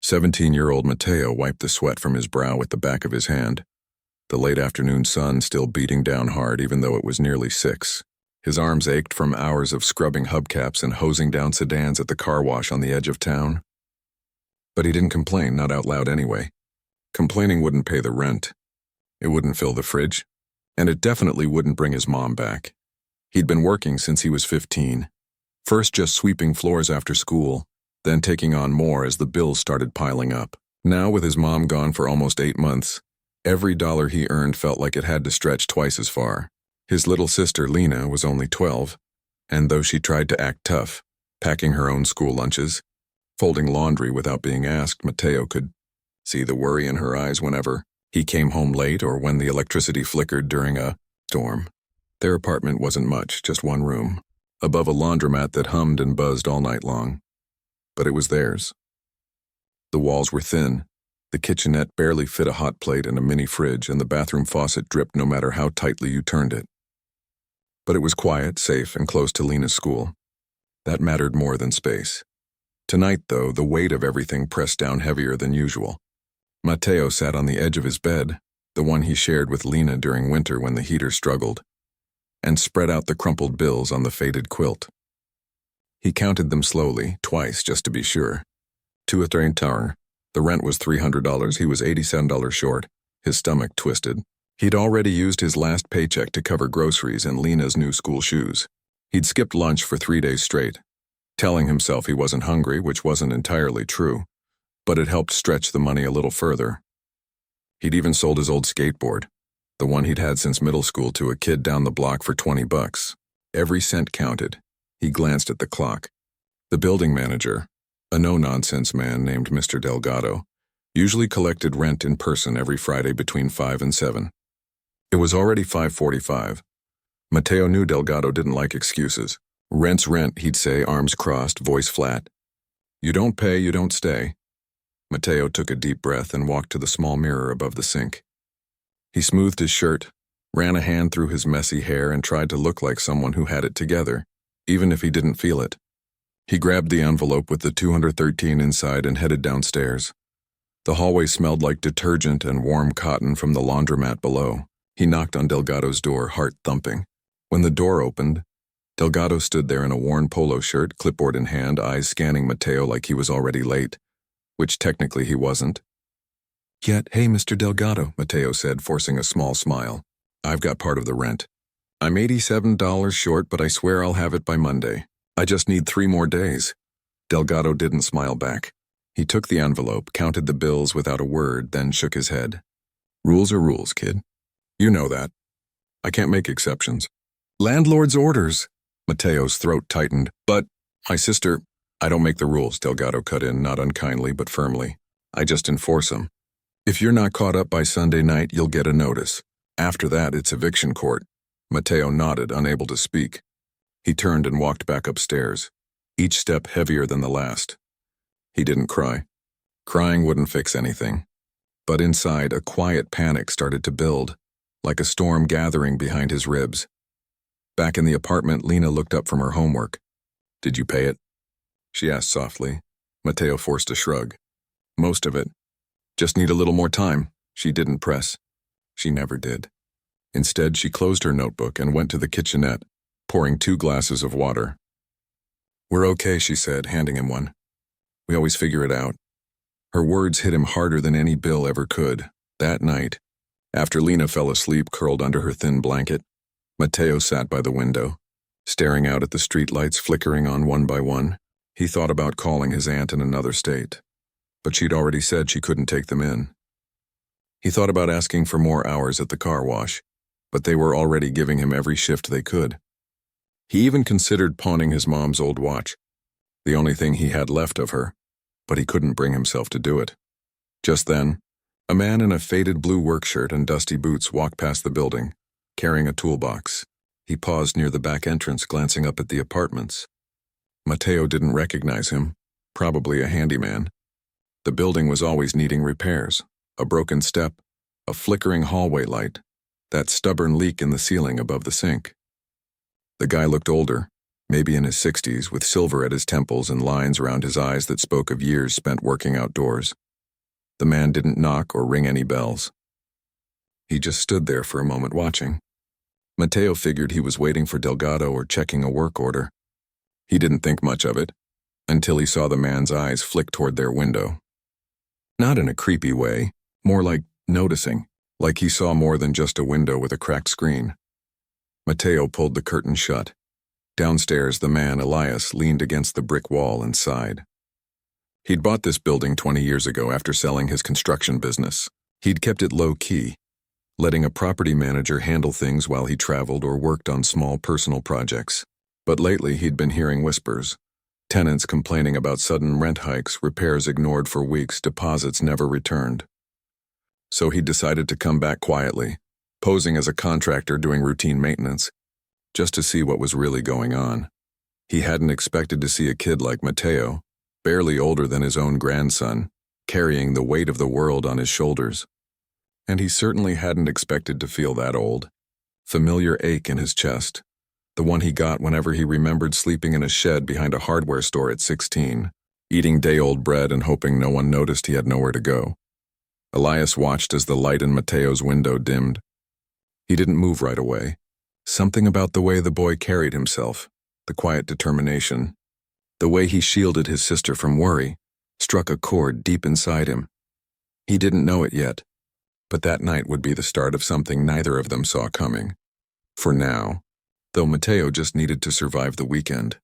17-year-old Mateo wiped the sweat from his brow with the back of his hand, the late afternoon sun still beating down hard even though it was nearly 6. His arms ached from hours of scrubbing hubcaps and hosing down sedans at the car wash on the edge of town. But he didn't complain, not out loud anyway. Complaining wouldn't pay the rent. It wouldn't fill the fridge. And it definitely wouldn't bring his mom back. He'd been working since he was 15. First just sweeping floors after school, then taking on more as the bills started piling up. Now, with his mom gone for almost 8 months, every dollar he earned felt like it had to stretch twice as far. His little sister, Lena, was only 12, and though she tried to act tough, packing her own school lunches, folding laundry without being asked, Mateo could see the worry in her eyes whenever he came home late or when the electricity flickered during a storm. Their apartment wasn't much, just one room, above a laundromat that hummed and buzzed all night long. But it was theirs. The walls were thin, the kitchenette barely fit a hot plate and a mini fridge, and the bathroom faucet dripped no matter how tightly you turned it. But it was quiet, safe, and close to Lena's school. That mattered more than space. Tonight, though, the weight of everything pressed down heavier than usual. Mateo sat on the edge of his bed, the one he shared with Lena during winter when the heater struggled, and spread out the crumpled bills on the faded quilt. He counted them slowly, twice just to be sure. 230. The rent was $300, he was $87 short, his stomach twisted. He'd already used his last paycheck to cover groceries and Lena's new school shoes. He'd skipped lunch for 3 days straight, telling himself he wasn't hungry, which wasn't entirely true, but it helped stretch the money a little further. He'd even sold his old skateboard, the one he'd had since middle school, to a kid down the block for $20. Every cent counted. He glanced at the clock. The building manager, a no-nonsense man named Mr. Delgado, usually collected rent in person every Friday between 5 and 7. It was already 5:45. Mateo knew Delgado didn't like excuses. Rent's rent, he'd say, arms crossed, voice flat. You don't pay, you don't stay. Mateo took a deep breath and walked to the small mirror above the sink. He smoothed his shirt, ran a hand through his messy hair, and tried to look like someone who had it together, even if he didn't feel it. He grabbed the envelope with the $213 inside and headed downstairs. The hallway smelled like detergent and warm cotton from the laundromat below. He knocked on Delgado's door, heart thumping. When the door opened, Delgado stood there in a worn polo shirt, clipboard in hand, eyes scanning Mateo like he was already late, which technically he wasn't. Yet, hey, Mr. Delgado, Mateo said, forcing a small smile. I've got part of the rent. I'm $87 short, but I swear I'll have it by Monday. I just need 3 more days. Delgado didn't smile back. He took the envelope, counted the bills without a word, then shook his head. Rules are rules, kid. You know that. I can't make exceptions. Landlord's orders. Mateo's throat tightened. But, my sister, I don't make the rules, Delgado cut in, not unkindly but firmly. I just enforce them. If you're not caught up by Sunday night, you'll get a notice. After that, it's eviction court. Mateo nodded, unable to speak. He turned and walked back upstairs, each step heavier than the last. He didn't cry. Crying wouldn't fix anything. But inside, a quiet panic started to build, like a storm gathering behind his ribs. Back in the apartment, Lena looked up from her homework. Did you pay it? She asked softly. Mateo forced a shrug. Most of it. Just need a little more time. She didn't press. She never did. Instead, she closed her notebook and went to the kitchenette, pouring 2 glasses of water. We're okay, she said, handing him one. We always figure it out. Her words hit him harder than any bill ever could. That night, after Lena fell asleep curled under her thin blanket, Mateo sat by the window, staring out at the streetlights flickering on one by one. He thought about calling his aunt in another state, but she'd already said she couldn't take them in. He thought about asking for more hours at the car wash, but they were already giving him every shift they could. He even considered pawning his mom's old watch, the only thing he had left of her, but he couldn't bring himself to do it. Just then, a man in a faded blue work shirt and dusty boots walked past the building, carrying a toolbox. He paused near the back entrance, glancing up at the apartments. Mateo didn't recognize him, probably a handyman. The building was always needing repairs, a broken step, a flickering hallway light, that stubborn leak in the ceiling above the sink. The guy looked older, maybe in his 60s, with silver at his temples and lines around his eyes that spoke of years spent working outdoors. The man didn't knock or ring any bells. He just stood there for a moment watching. Mateo figured he was waiting for Delgado or checking a work order. He didn't think much of it, until he saw the man's eyes flick toward their window. Not in a creepy way, more like noticing, like he saw more than just a window with a cracked screen. Mateo pulled the curtain shut. Downstairs, the man, Elias, leaned against the brick wall and sighed. He'd bought this building 20 years ago after selling his construction business. He'd kept it low-key, letting a property manager handle things while he traveled or worked on small personal projects. But lately, he'd been hearing whispers. Tenants complaining about sudden rent hikes, repairs ignored for weeks, deposits never returned. So he decided to come back quietly, posing as a contractor doing routine maintenance, just to see what was really going on. He hadn't expected to see a kid like Mateo, barely older than his own grandson, carrying the weight of the world on his shoulders. And he certainly hadn't expected to feel that old. Familiar ache in his chest, the one he got whenever he remembered sleeping in a shed behind a hardware store at 16, eating day-old bread and hoping no one noticed he had nowhere to go. Elias watched as the light in Mateo's window dimmed. He didn't move right away. Something about the way the boy carried himself, the quiet determination, the way he shielded his sister from worry, struck a chord deep inside him. He didn't know it yet, but that night would be the start of something neither of them saw coming. For now, though Mateo just needed to survive the weekend.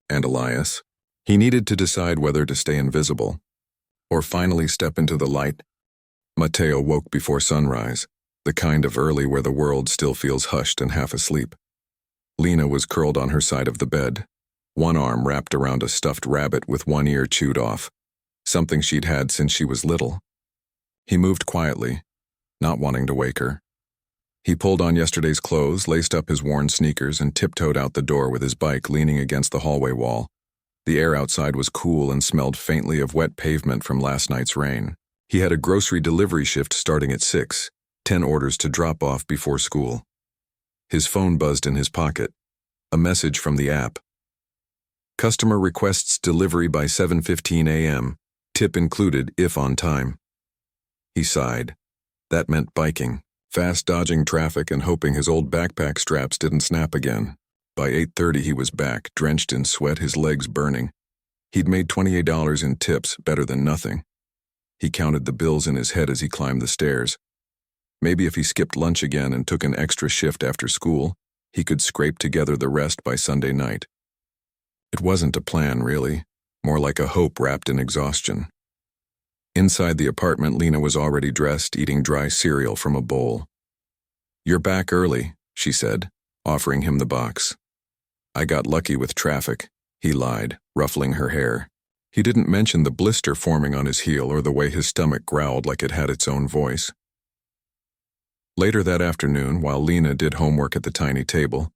And Elias, he needed to decide whether to stay invisible or finally step into the light. Mateo woke before sunrise, the kind of early where the world still feels hushed and half asleep. Lena was curled on her side of the bed, one arm wrapped around a stuffed rabbit with one ear chewed off, something she'd had since she was little. He moved quietly, not wanting to wake her. He pulled on yesterday's clothes, laced up his worn sneakers, and tiptoed out the door with his bike leaning against the hallway wall. The air outside was cool and smelled faintly of wet pavement from last night's rain. He had a grocery delivery shift starting at 6, 10 orders to drop off before school. His phone buzzed in his pocket. A message from the app. Customer requests delivery by 7:15 a.m. Tip included if on time. He sighed. That meant biking, fast dodging traffic and hoping his old backpack straps didn't snap again. By 8:30 he was back, drenched in sweat, his legs burning. He'd made $28 in tips, better than nothing. He counted the bills in his head as he climbed the stairs. Maybe if he skipped lunch again and took an extra shift after school, he could scrape together the rest by Sunday night. It wasn't a plan, really, more like a hope wrapped in exhaustion. Inside the apartment, Lena was already dressed, eating dry cereal from a bowl. "You're back early," she said, offering him the box. "I got lucky with traffic," he lied, ruffling her hair. He didn't mention the blister forming on his heel or the way his stomach growled like it had its own voice. Later that afternoon, while Lena did homework at the tiny table,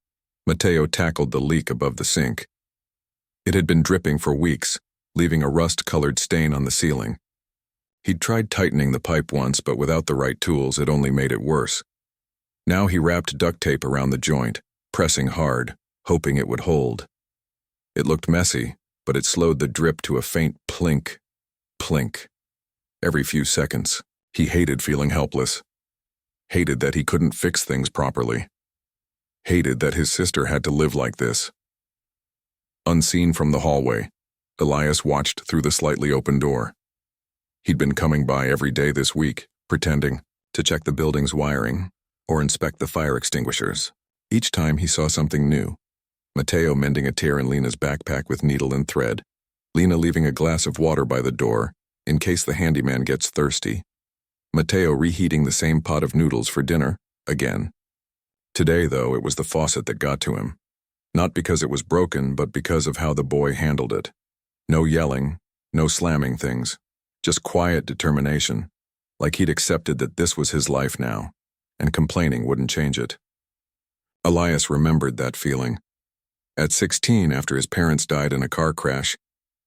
Mateo tackled the leak above the sink. It had been dripping for weeks, leaving a rust-colored stain on the ceiling. He'd tried tightening the pipe once, but without the right tools, it only made it worse. Now he wrapped duct tape around the joint, pressing hard, hoping it would hold. It looked messy, but it slowed the drip to a faint plink, plink. Every few seconds, he hated feeling helpless. Hated that he couldn't fix things properly. Hated that his sister had to live like this. Unseen from the hallway, Elias watched through the slightly open door. He'd been coming by every day this week, pretending to check the building's wiring or inspect the fire extinguishers. Each time he saw something new. Mateo mending a tear in Lena's backpack with needle and thread, Lena leaving a glass of water by the door in case the handyman gets thirsty, Mateo reheating the same pot of noodles for dinner, again. Today, though, it was the faucet that got to him. Not because it was broken, but because of how the boy handled it. No yelling, no slamming things, just quiet determination, like he'd accepted that this was his life now, and complaining wouldn't change it. Elias remembered that feeling. At 16, after his parents died in a car crash,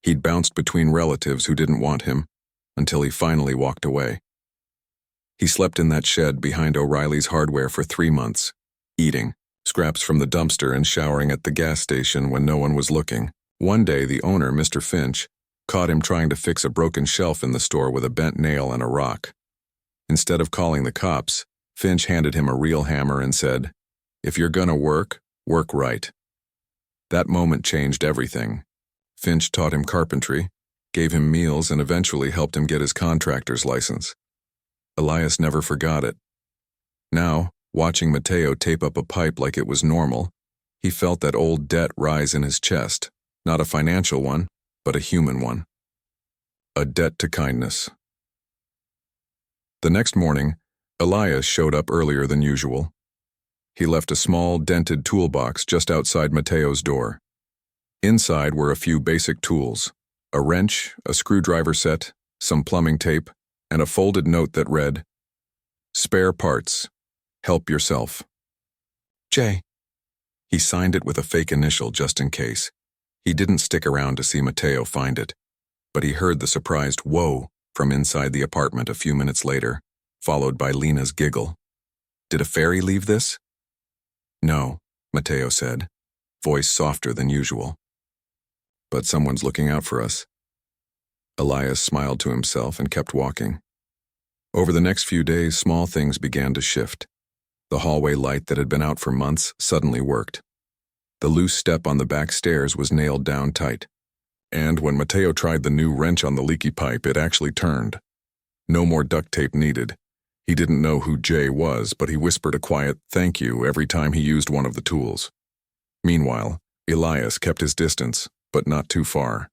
he'd bounced between relatives who didn't want him, until he finally walked away. He slept in that shed behind O'Reilly's hardware for 3 months, eating, scraps from the dumpster and showering at the gas station when no one was looking. One day, the owner, Mr. Finch, caught him trying to fix a broken shelf in the store with a bent nail and a rock. Instead of calling the cops, Finch handed him a real hammer and said, "If you're gonna work, work right." That moment changed everything. Finch taught him carpentry, gave him meals, and eventually helped him get his contractor's license. Elias never forgot it. Now, watching Mateo tape up a pipe like it was normal, he felt that old debt rise in his chest, not a financial one, but a human one. A debt to kindness. The next morning, Elias showed up earlier than usual. He left a small, dented toolbox just outside Mateo's door. Inside were a few basic tools: a wrench, a screwdriver set, some plumbing tape, and a folded note that read, "Spare parts. Help yourself. J." He signed it with a fake initial just in case. He didn't stick around to see Mateo find it, but he heard the surprised "whoa" from inside the apartment a few minutes later, followed by Lena's giggle. "Did a fairy leave this?" "No," Mateo said, voice softer than usual. "But someone's looking out for us." Elias smiled to himself and kept walking. Over the next few days, small things began to shift. The hallway light that had been out for months suddenly worked. The loose step on the back stairs was nailed down tight. And when Mateo tried the new wrench on the leaky pipe, it actually turned. No more duct tape needed. He didn't know who Jay was, but he whispered a quiet "thank you" every time he used one of the tools. Meanwhile, Elias kept his distance, but not too far.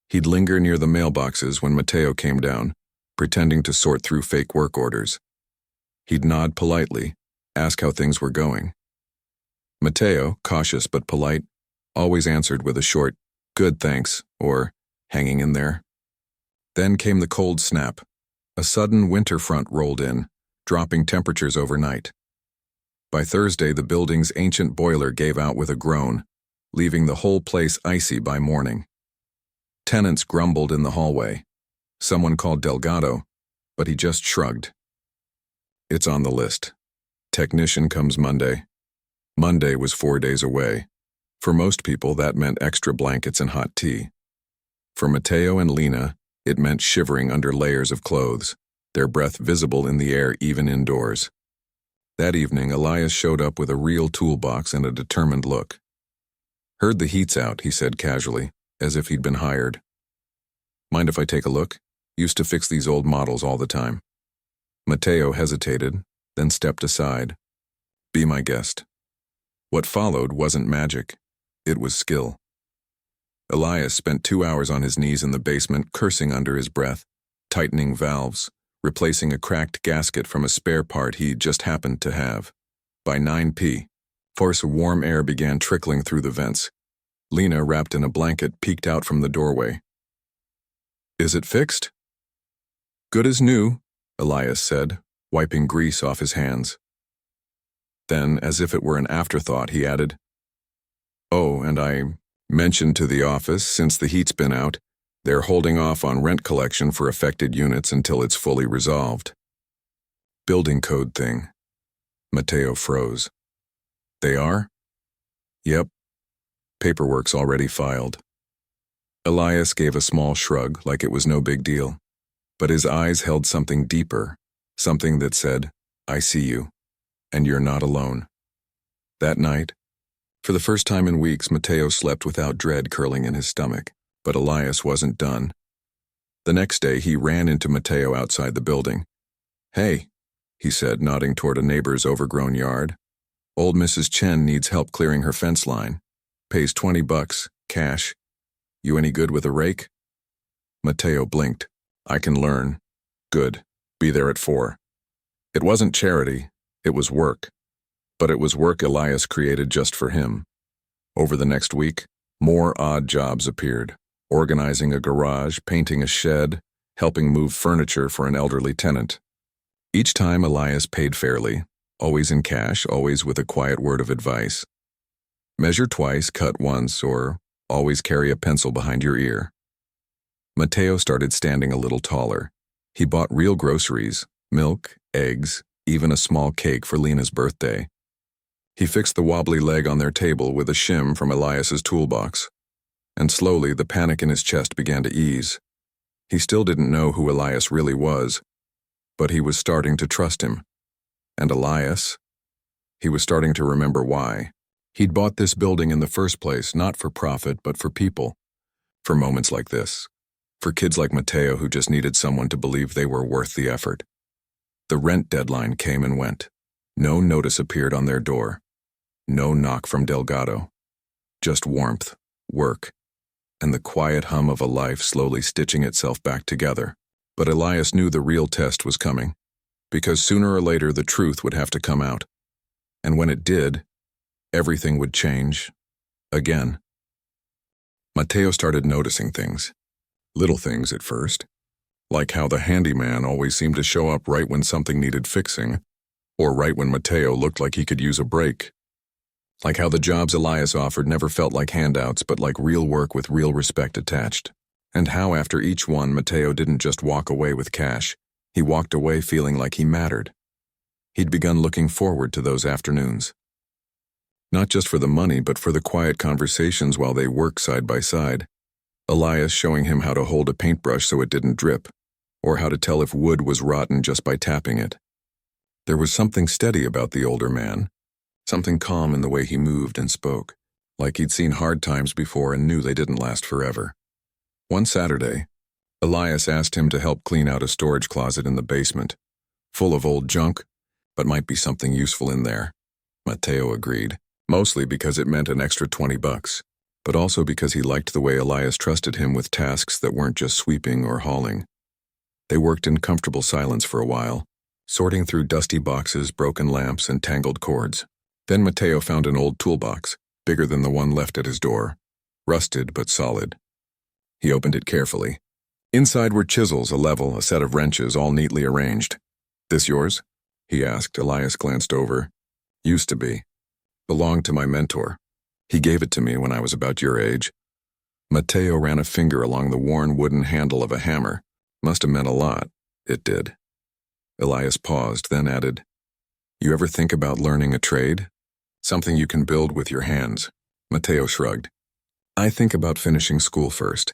He'd linger near the mailboxes when Mateo came down, pretending to sort through fake work orders. He'd nod politely, ask how things were going. Mateo, cautious but polite, always answered with a short, "Good, thanks," or "hanging in there." Then came the cold snap. A sudden winter front rolled in, dropping temperatures overnight. By Thursday, the building's ancient boiler gave out with a groan, leaving the whole place icy by morning. Tenants grumbled in the hallway. Someone called Delgado, but he just shrugged. "It's on the list. Technician comes Monday." Monday was 4 days away. For most people, that meant extra blankets and hot tea. For Mateo and Lena, it meant shivering under layers of clothes, their breath visible in the air even indoors. That evening, Elias showed up with a real toolbox and a determined look. "Heard the heat's out," he said casually, as if he'd been hired. "Mind if I take a look? Used to fix these old models all the time." Mateo hesitated, then stepped aside. "Be my guest." What followed wasn't magic. It was skill. Elias spent 2 hours on his knees in the basement, cursing under his breath, tightening valves, replacing a cracked gasket from a spare part he just happened to have. By 9 p.m., force of warm air began trickling through the vents. Lena, wrapped in a blanket, peeked out from the doorway. "Is it fixed?" "Good as new," Elias said, wiping grease off his hands. Then, as if it were an afterthought, he added, "Oh, and I mentioned to the office, since the heat's been out, they're holding off on rent collection for affected units until it's fully resolved." "Building code thing." Mateo froze. "They are?" "Yep. Paperwork's already filed." Elias gave a small shrug, like it was no big deal. But his eyes held something deeper, something that said, "I see you, and you're not alone." That night, for the first time in weeks, Mateo slept without dread curling in his stomach, but Elias wasn't done. The next day, he ran into Mateo outside the building. "Hey," he said, nodding toward a neighbor's overgrown yard. "Old Mrs. Chen needs help clearing her fence line. Pays $20, cash. You any good with a rake?" Mateo blinked. "I can learn." "Good. Be there at 4. It wasn't charity. It was work. But it was work Elias created just for him. Over the next week, more odd jobs appeared. Organizing a garage, painting a shed, helping move furniture for an elderly tenant. Each time Elias paid fairly, always in cash, always with a quiet word of advice. Measure twice, cut once, or always carry a pencil behind your ear. Mateo started standing a little taller. He bought real groceries, milk, eggs, even a small cake for Lena's birthday. He fixed the wobbly leg on their table with a shim from Elias's toolbox, and slowly the panic in his chest began to ease. He still didn't know who Elias really was, but he was starting to trust him. And Elias? He was starting to remember why. He'd bought this building in the first place, not for profit, but for people. For moments like this. For kids like Mateo who just needed someone to believe they were worth the effort. The rent deadline came and went. No notice appeared on their door. No knock from Delgado. Just warmth, work, and the quiet hum of a life slowly stitching itself back together. But Elias knew the real test was coming, because sooner or later the truth would have to come out. And when it did, everything would change, again. Mateo started noticing things. Little things at first, like how the handyman always seemed to show up right when something needed fixing, or right when Mateo looked like he could use a break. Like how the jobs Elias offered never felt like handouts but like real work with real respect attached. And how after each one Mateo didn't just walk away with cash, he walked away feeling like he mattered. He'd begun looking forward to those afternoons. Not just for the money but for the quiet conversations while they worked side by side. Elias showing him how to hold a paintbrush so it didn't drip, or how to tell if wood was rotten just by tapping it. There was something steady about the older man. Something calm in the way he moved and spoke, like he'd seen hard times before and knew they didn't last forever. One Saturday, Elias asked him to help clean out a storage closet in the basement, full of old junk, but might be something useful in there. Mateo agreed, mostly because it meant an extra $20, but also because he liked the way Elias trusted him with tasks that weren't just sweeping or hauling. They worked in comfortable silence for a while, sorting through dusty boxes, broken lamps, and tangled cords. Then Mateo found an old toolbox, bigger than the one left at his door, rusted but solid. He opened it carefully. Inside were chisels, a level, a set of wrenches, all neatly arranged. "This yours?" he asked. Elias glanced over. "Used to be. Belonged to my mentor. He gave it to me when I was about your age." Mateo ran a finger along the worn wooden handle of a hammer. Must have meant a lot. It did. Elias paused, then added, "You ever think about learning a trade? Something you can build with your hands?" Mateo shrugged. "I think about finishing school first.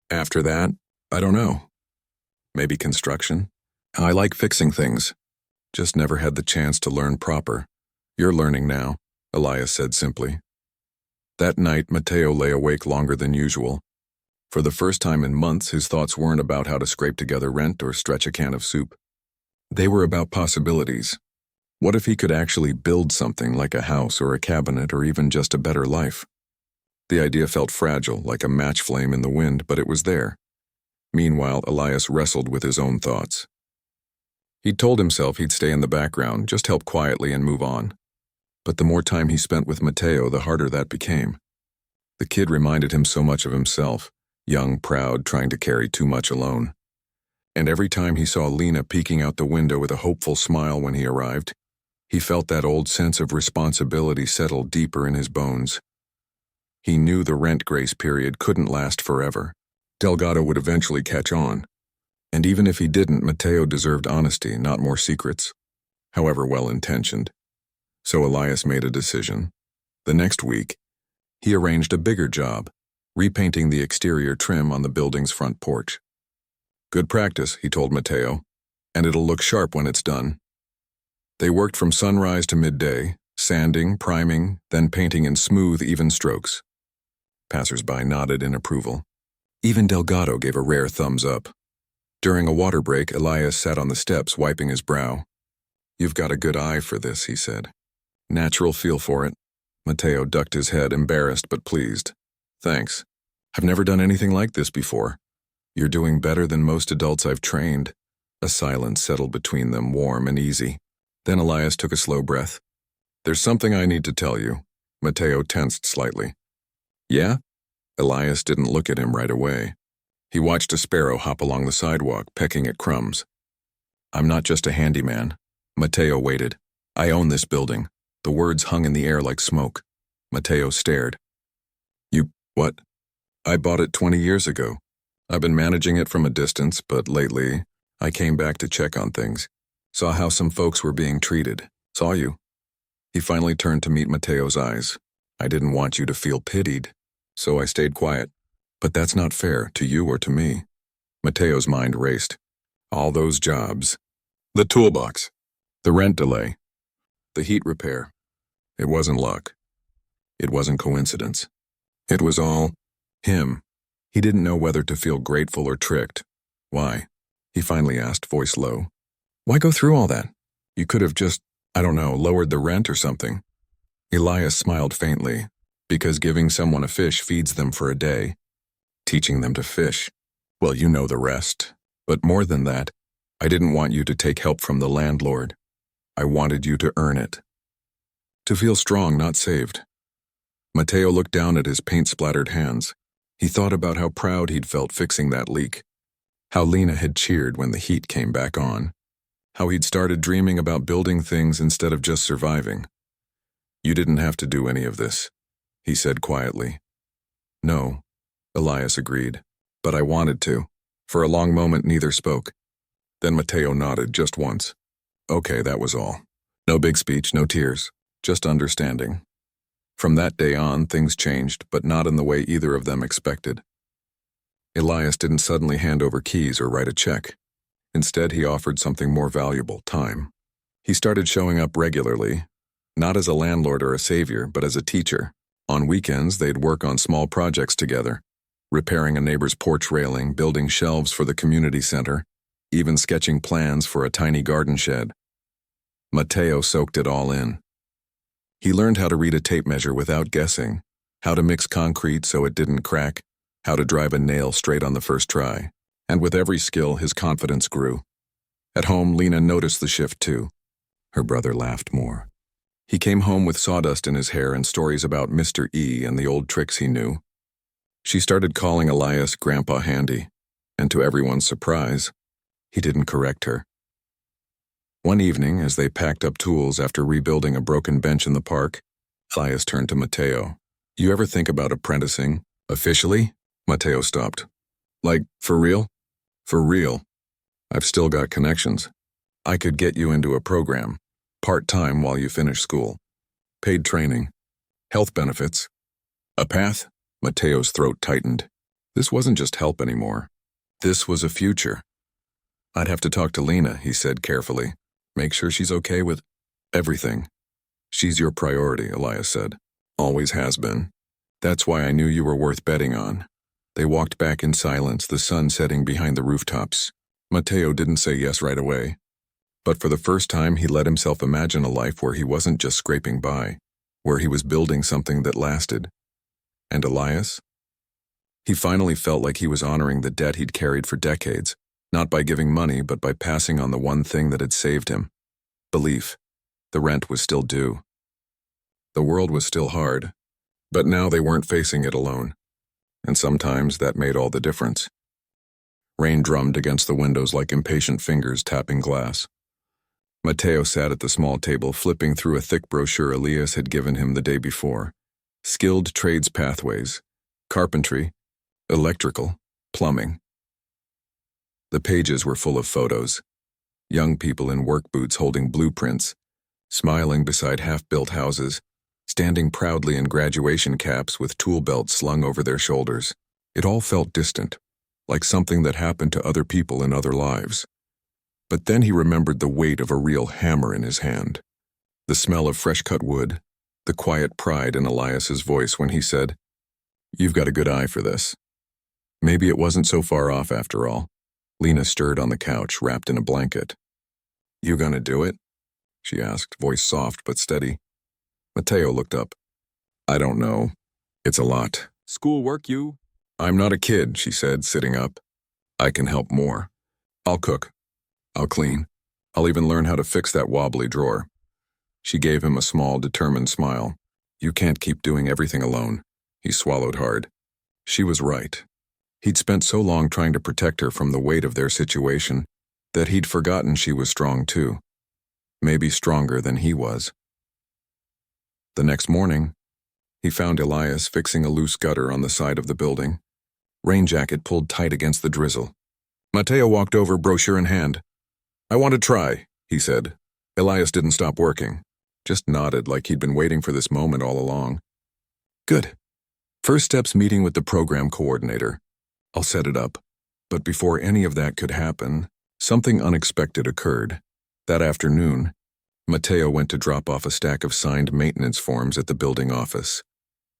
After that, I don't know. Maybe construction? I like fixing things. Just never had the chance to learn proper." "You're learning now," Elias said simply. That night, Mateo lay awake longer than usual. For the first time in months, his thoughts weren't about how to scrape together rent or stretch a can of soup. They were about possibilities. What if he could actually build something like a house or a cabinet or even just a better life? The idea felt fragile, like a match flame in the wind, but it was there. Meanwhile, Elias wrestled with his own thoughts. He'd told himself he'd stay in the background, just help quietly and move on. But the more time he spent with Mateo, the harder that became. The kid reminded him so much of himself, young, proud, trying to carry too much alone. And every time he saw Lena peeking out the window with a hopeful smile when he arrived, he felt that old sense of responsibility settle deeper in his bones. He knew the rent grace period couldn't last forever. Delgado would eventually catch on. And even if he didn't, Mateo deserved honesty, not more secrets, however well-intentioned. So Elias made a decision. The next week, he arranged a bigger job, repainting the exterior trim on the building's front porch. "Good practice," he told Mateo, "and it'll look sharp when it's done." They worked from sunrise to midday, sanding, priming, then painting in smooth, even strokes. Passers-by nodded in approval. Even Delgado gave a rare thumbs up. During a water break, Elias sat on the steps, wiping his brow. "You've got a good eye for this," he said. "Natural feel for it." Mateo ducked his head, embarrassed but pleased. "Thanks. I've never done anything like this before. You're doing better than most adults I've trained." A silence settled between them, warm and easy. Then Elias took a slow breath. "There's something I need to tell you." Mateo tensed slightly. "Yeah?" Elias didn't look at him right away. He watched a sparrow hop along the sidewalk, pecking at crumbs. "I'm not just a handyman." Mateo waited. "I own this building." The words hung in the air like smoke. Mateo stared. "You, what?" "I bought it 20 years ago. I've been managing it from a distance, but lately, I came back to check on things. Saw how some folks were being treated. Saw you." He finally turned to meet Mateo's eyes. I didn't want you to feel pitied, so I stayed quiet. But that's not fair to you or to me. Mateo's mind raced. All those jobs. The toolbox. The rent delay. The heat repair. It wasn't luck. It wasn't coincidence. It was all him. He didn't know whether to feel grateful or tricked. Why? He finally asked, voice low. Why go through all that? You could have just, I don't know, lowered the rent or something. Elias smiled faintly. Because giving someone a fish feeds them for a day. Teaching them to fish. Well, you know the rest. But more than that, I didn't want you to take help from the landlord. I wanted you to earn it. To feel strong, not saved. Mateo looked down at his paint-splattered hands. He thought about how proud he'd felt fixing that leak. How Lena had cheered when the heat came back on. How he'd started dreaming about building things instead of just surviving. You didn't have to do any of this, he said quietly. No, Elias agreed, but I wanted to. For a long moment, neither spoke. Then Mateo nodded just once. Okay, that was all. No big speech, no tears, just understanding. From that day on, things changed, but not in the way either of them expected. Elias didn't suddenly hand over keys or write a check. Instead, he offered something more valuable, time. He started showing up regularly, not as a landlord or a savior, but as a teacher. On weekends, they'd work on small projects together, repairing a neighbor's porch railing, building shelves for the community center, even sketching plans for a tiny garden shed. Mateo soaked it all in. He learned how to read a tape measure without guessing, how to mix concrete so it didn't crack, how to drive a nail straight on the first try. And with every skill, his confidence grew. At home, Lena noticed the shift too. Her brother laughed more. He came home with sawdust in his hair and stories about Mr. E and the old tricks he knew. She started calling Elias Grandpa Handy, and to everyone's surprise, he didn't correct her. One evening, as they packed up tools after rebuilding a broken bench in the park, Elias turned to Mateo. You ever think about apprenticing? Officially? Mateo stopped. Like, for real? For real. I've still got connections. I could get you into a program, part-time while you finish school. Paid training. Health benefits. A path? Mateo's throat tightened. This wasn't just help anymore. This was a future. I'd have to talk to Lena, he said carefully. Make sure she's okay with everything. She's your priority, Elias said. Always has been. That's why I knew you were worth betting on. They walked back in silence, the sun setting behind the rooftops. Mateo didn't say yes right away. But for the first time, he let himself imagine a life where he wasn't just scraping by, where he was building something that lasted. And Elias? He finally felt like he was honoring the debt he'd carried for decades. Not by giving money, but by passing on the one thing that had saved him. Belief. The rent was still due. The world was still hard, but now they weren't facing it alone. And sometimes that made all the difference. Rain drummed against the windows like impatient fingers tapping glass. Mateo sat at the small table, flipping through a thick brochure Elias had given him the day before. Skilled trades pathways, carpentry, electrical, plumbing. The pages were full of photos. Young people in work boots holding blueprints, smiling beside half-built houses, standing proudly in graduation caps with tool belts slung over their shoulders. It all felt distant, like something that happened to other people in other lives. But then he remembered the weight of a real hammer in his hand, the smell of fresh-cut wood, the quiet pride in Elias's voice when he said, "You've got a good eye for this." Maybe it wasn't so far off after all. Lena stirred on the couch, wrapped in a blanket. You gonna do it? She asked, voice soft but steady. Mateo looked up. I don't know. It's a lot. Schoolwork, you? I'm not a kid, she said, sitting up. I can help more. I'll cook. I'll clean. I'll even learn how to fix that wobbly drawer. She gave him a small, determined smile. You can't keep doing everything alone. He swallowed hard. She was right. He'd spent so long trying to protect her from the weight of their situation that he'd forgotten she was strong too. Maybe stronger than he was. The next morning, he found Elias fixing a loose gutter on the side of the building. Rain jacket pulled tight against the drizzle. Mateo walked over, brochure in hand. I want to try, he said. Elias didn't stop working. just nodded like he'd been waiting for this moment all along. Good. First step's meeting with the program coordinator. I'll set it up. But before any of that could happen, something unexpected occurred. That afternoon, Mateo went to drop off a stack of signed maintenance forms at the building office.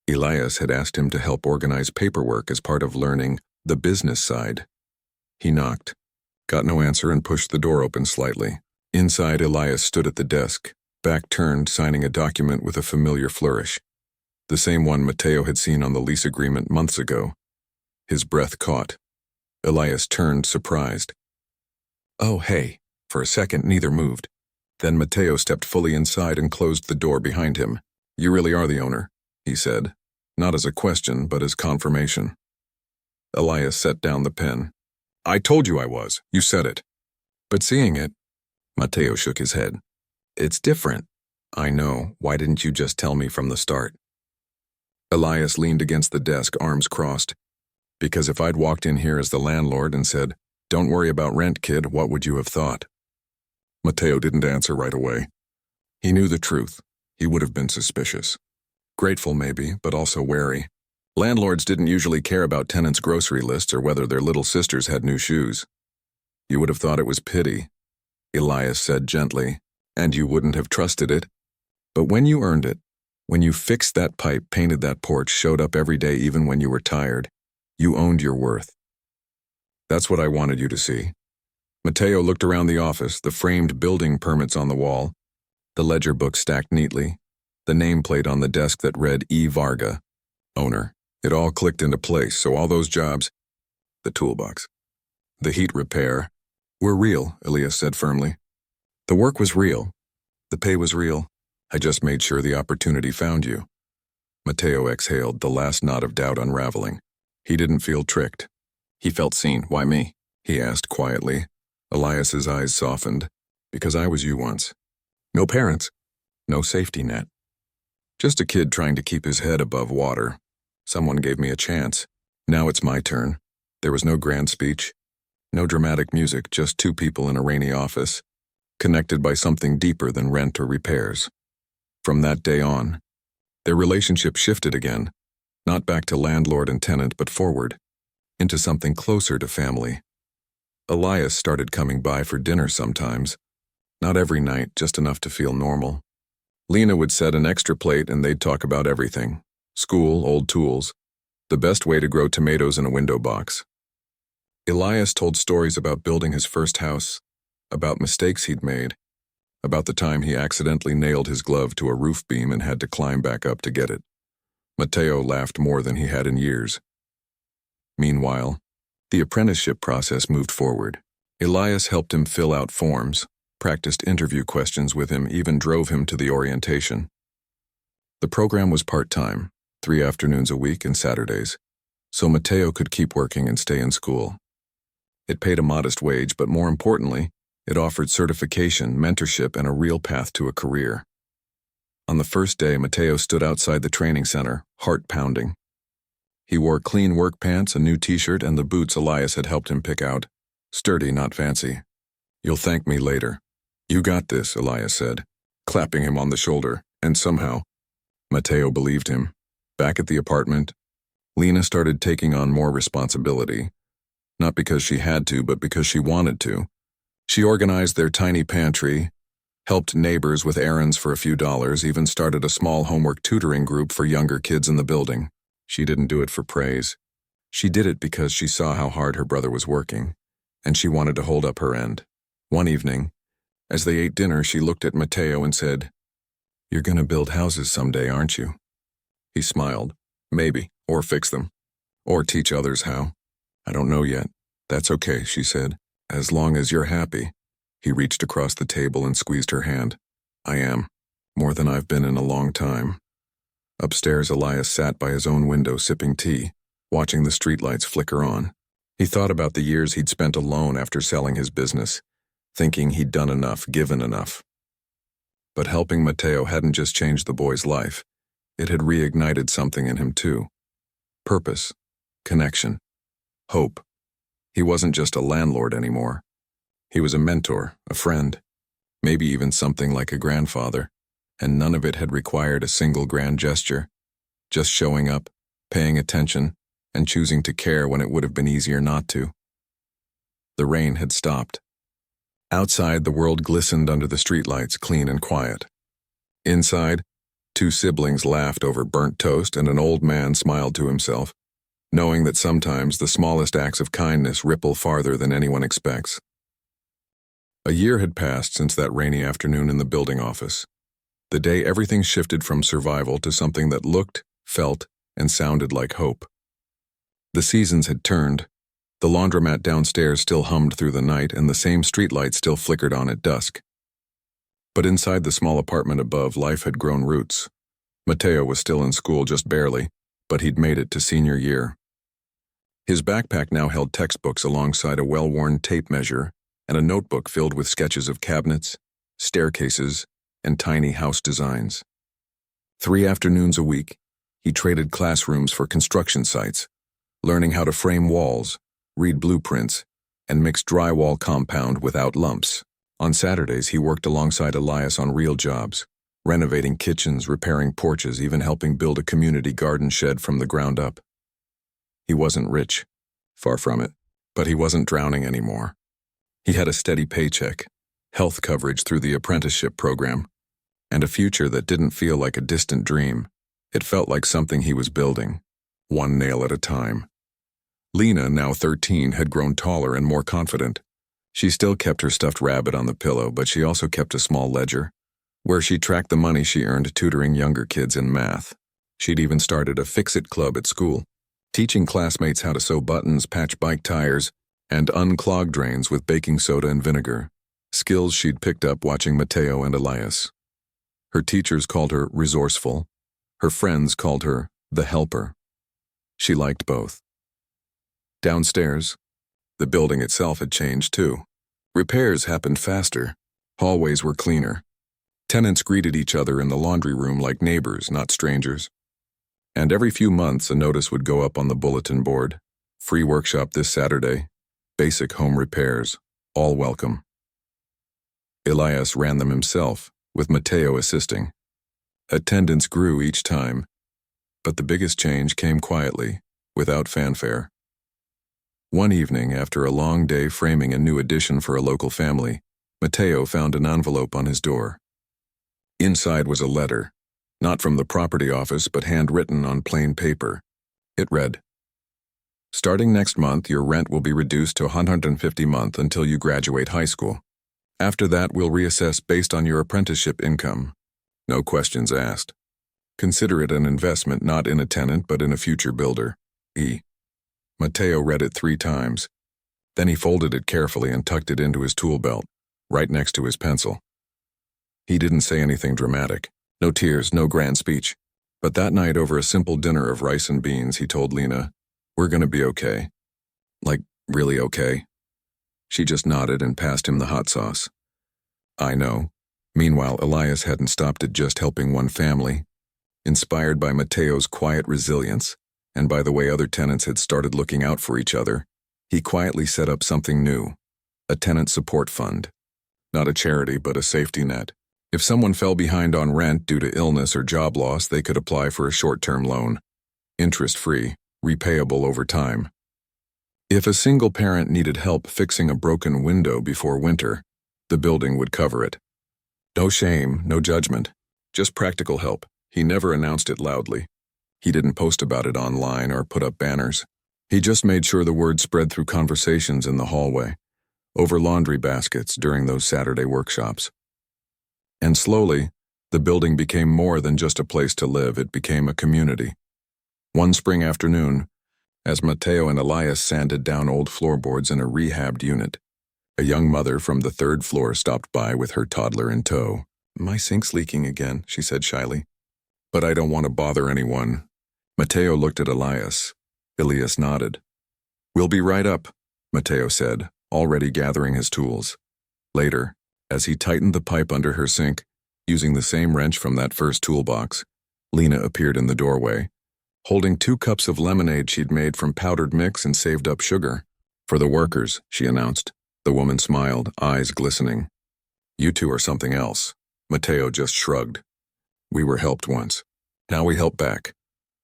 Elias had asked him to help organize paperwork as part of learning the business side. He knocked, got no answer, and pushed the door open slightly. Inside, Elias stood at the desk, back turned, signing a document with a familiar flourish. The same one Mateo had seen on the lease agreement months ago. His breath caught. Elias turned, surprised. Oh, hey. For a second, neither moved. Then Mateo stepped fully inside and closed the door behind him. You really are the owner, he said, not as a question, but as confirmation. Elias set down the pen. I told you I was. You said it. But seeing it, Mateo shook his head. It's different. I know. Why didn't you just tell me from the start? Elias leaned against the desk, arms crossed. Because if I'd walked in here as the landlord and said, don't worry about rent, kid, what would you have thought? Mateo didn't answer right away. He knew the truth. He would have been suspicious. Grateful maybe, but also wary. Landlords didn't usually care about tenants' grocery lists or whether their little sisters had new shoes. You would have thought it was pity, Elias said gently, and you wouldn't have trusted it. But when you earned it, when you fixed that pipe, painted that porch, showed up every day even when you were tired, you owned your worth. That's what I wanted you to see. Mateo looked around the office, the framed building permits on the wall, the ledger book stacked neatly, the nameplate on the desk that read E. Varga, owner. It all clicked into place, so all those jobs, the toolbox, the heat repair, were real, Elias said firmly. The work was real. The pay was real. I just made sure the opportunity found you. Mateo exhaled, the last knot of doubt unraveling. He didn't feel tricked. He felt seen. Why me? He asked quietly. Elias's eyes softened. Because I was you once. No parents. No safety net. Just a kid trying to keep his head above water. Someone gave me a chance. Now it's my turn. There was no grand speech. No dramatic music, just two people in a rainy office, connected by something deeper than rent or repairs. From that day on, their relationship shifted again, not back to landlord and tenant, but forward, into something closer to family. Elias started coming by for dinner sometimes, not every night, just enough to feel normal. Lena would set an extra plate and they'd talk about everything. School, old tools, the best way to grow tomatoes in a window box. Elias told stories about building his first house, about mistakes he'd made, about the time he accidentally nailed his glove to a roof beam and had to climb back up to get it. Mateo laughed more than he had in years. Meanwhile, the apprenticeship process moved forward. Elias helped him fill out forms, practiced interview questions with him, even drove him to the orientation. The program was part-time, 3 afternoons a week and Saturdays, so Mateo could keep working and stay in school. It paid a modest wage, but more importantly, it offered certification, mentorship, and a real path to a career. On the first day, Mateo stood outside the training center, heart pounding. He wore clean work pants, a new t-shirt, and the boots Elias had helped him pick out. Sturdy, not fancy. You'll thank me later. You got this, Elias said, clapping him on the shoulder, and somehow, Mateo believed him. Back at the apartment, Lena started taking on more responsibility. Not because she had to, but because she wanted to. She organized their tiny pantry, helped neighbors with errands for a few dollars, even started a small homework tutoring group for younger kids in the building. She didn't do it for praise. She did it because she saw how hard her brother was working, and she wanted to hold up her end. One evening, as they ate dinner, she looked at Mateo and said, "You're gonna build houses someday, aren't you?" He smiled. Maybe, or fix them, or teach others how. I don't know yet. That's okay, she said. As long as you're happy. He reached across the table and squeezed her hand. I am. More than I've been in a long time. Upstairs, Elias sat by his own window sipping tea, watching the streetlights flicker on. He thought about the years he'd spent alone after selling his business, thinking he'd done enough, given enough. But helping Mateo hadn't just changed the boy's life. It had reignited something in him too. Purpose, connection, hope. He wasn't just a landlord anymore. He was a mentor, a friend, maybe even something like a grandfather. and none of it had required a single grand gesture. Just showing up, paying attention, and choosing to care when it would have been easier not to. The rain had stopped. Outside, the world glistened under the streetlights, clean and quiet. Inside, two siblings laughed over burnt toast and an old man smiled to himself, knowing that sometimes the smallest acts of kindness ripple farther than anyone expects. A year had passed since that rainy afternoon in the building office, the day everything shifted from survival to something that looked, felt, and sounded like hope. The seasons had turned. The laundromat downstairs still hummed through the night, and the same streetlight still flickered on at dusk. But inside the small apartment above, life had grown roots. Mateo was still in school, just barely, but he'd made it to senior year. His backpack now held textbooks alongside a well-worn tape measure and a notebook filled with sketches of cabinets, staircases, and tiny house designs. 3 afternoons a week, he traded classrooms for construction sites, learning how to frame walls, read blueprints, and mix drywall compound without lumps. On Saturdays, he worked alongside Elias on real jobs, renovating kitchens, repairing porches, even helping build a community garden shed from the ground up. He wasn't rich, far from it, but he wasn't drowning anymore. He had a steady paycheck, health coverage through the apprenticeship program, and a future that didn't feel like a distant dream. It felt like something he was building, one nail at a time. Lena, now 13, had grown taller and more confident. She still kept her stuffed rabbit on the pillow, but she also kept a small ledger, where she tracked the money she earned tutoring younger kids in math. She'd even started a fix-it club at school, teaching classmates how to sew buttons, patch bike tires, and unclog drains with baking soda and vinegar, skills she'd picked up watching Mateo and Elias. Her teachers called her resourceful. Her friends called her the helper. She liked both. Downstairs, the building itself had changed too. Repairs happened faster. Hallways were cleaner. Tenants greeted each other in the laundry room like neighbors, not strangers. And every few months, a notice would go up on the bulletin board. Free workshop this Saturday. Basic home repairs. All welcome. Elias ran them himself, with Mateo assisting. Attendance grew each time, but the biggest change came quietly, without fanfare. One evening, after a long day framing a new addition for a local family, Mateo found an envelope on his door. Inside was a letter, not from the property office but handwritten on plain paper. It read, "Starting next month, your rent will be reduced to $150 a month until you graduate high school. After that, we'll reassess based on your apprenticeship income. No questions asked. Consider it an investment not in a tenant but in a future builder. E." Mateo read it 3 times. Then he folded it carefully and tucked it into his tool belt, right next to his pencil. He didn't say anything dramatic. No tears, no grand speech. But that night, over a simple dinner of rice and beans, he told Lena, "We're gonna be okay." Like, really okay? She just nodded and passed him the hot sauce. "I know." Meanwhile, Elias hadn't stopped at just helping one family. Inspired by Mateo's quiet resilience, and by the way other tenants had started looking out for each other, he quietly set up something new, a tenant support fund. Not a charity, but a safety net. If someone fell behind on rent due to illness or job loss, they could apply for a short-term loan, interest-free, repayable over time. If a single parent needed help fixing a broken window before winter, the building would cover it. No shame, no judgment, just practical help. He never announced it loudly. He didn't post about it online or put up banners. He just made sure the word spread through conversations in the hallway, over laundry baskets during those Saturday workshops. And slowly, the building became more than just a place to live. It became a community. One spring afternoon, as Mateo and Elias sanded down old floorboards in a rehabbed unit, a young mother from the 3rd floor stopped by with her toddler in tow. "My sink's leaking again," she said shyly. "But I don't want to bother anyone." Mateo looked at Elias. Elias nodded. "We'll be right up," Mateo said, already gathering his tools. Later, as he tightened the pipe under her sink, using the same wrench from that first toolbox, Lena appeared in the doorway, holding 2 cups of lemonade she'd made from powdered mix and saved up sugar. "For the workers," she announced. The woman smiled, eyes glistening. "You two are something else." Mateo just shrugged. We were helped once. Now we help back.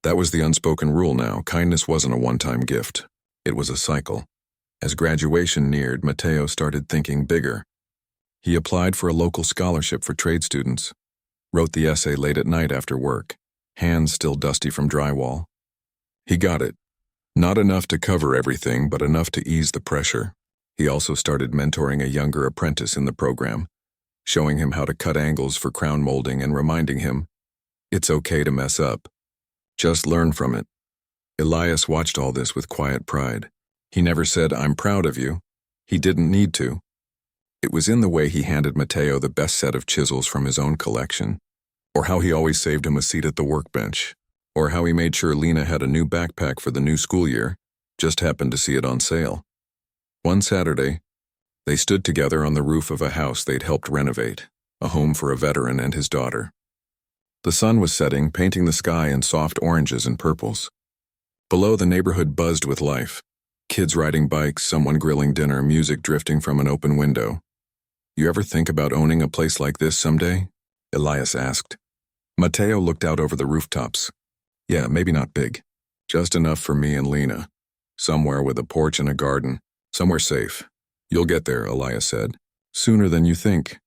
That was the unspoken rule now. Kindness wasn't a one-time gift. It was a cycle. As graduation neared, Mateo started thinking bigger. He applied for a local scholarship for trade students, wrote the essay late at night after work, hands still dusty from drywall. He got it. Not enough to cover everything, but enough to ease the pressure. He also started mentoring a younger apprentice in the program, showing him how to cut angles for crown molding and reminding him, it's okay to mess up. Just learn from it. Elias watched all this with quiet pride. He never said, I'm proud of you. He didn't need to. It was in the way he handed Mateo the best set of chisels from his own collection, or how he always saved him a seat at the workbench, or how he made sure Lena had a new backpack for the new school year, just happened to see it on sale. One Saturday, they stood together on the roof of a house they'd helped renovate, a home for a veteran and his daughter. The sun was setting, painting the sky in soft oranges and purples. Below, the neighborhood buzzed with life. Kids riding bikes, someone grilling dinner, music drifting from an open window. You ever think about owning a place like this someday? Elias asked. Mateo looked out over the rooftops. Yeah, maybe not big. Just enough for me and Lena. Somewhere with a porch and a garden. Somewhere safe. You'll get there, Elias said. Sooner than you think.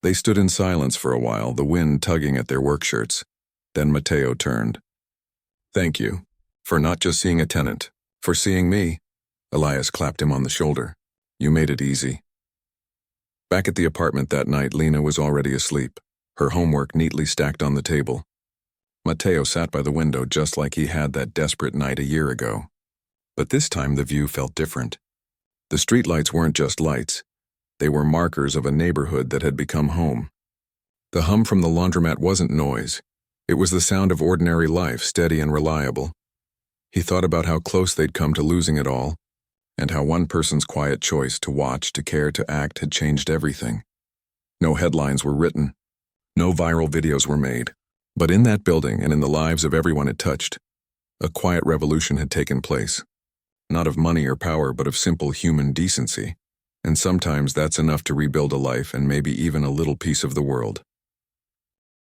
They stood in silence for a while, the wind tugging at their work shirts. Then Mateo turned. Thank you. For not just seeing a tenant. For seeing me. Elias clapped him on the shoulder. You made it easy. Back at the apartment that night, Lena was already asleep, her homework neatly stacked on the table. Mateo sat by the window just like he had that desperate night a year ago. But this time the view felt different. The streetlights weren't just lights. They were markers of a neighborhood that had become home. The hum from the laundromat wasn't noise. It was the sound of ordinary life, steady and reliable. He thought about how close they'd come to losing it all, and how one person's quiet choice to watch, to care, to act had changed everything. No headlines were written. No viral videos were made. But in that building and in the lives of everyone it touched, a quiet revolution had taken place. Not of money or power, but of simple human decency. And sometimes that's enough to rebuild a life and maybe even a little piece of the world.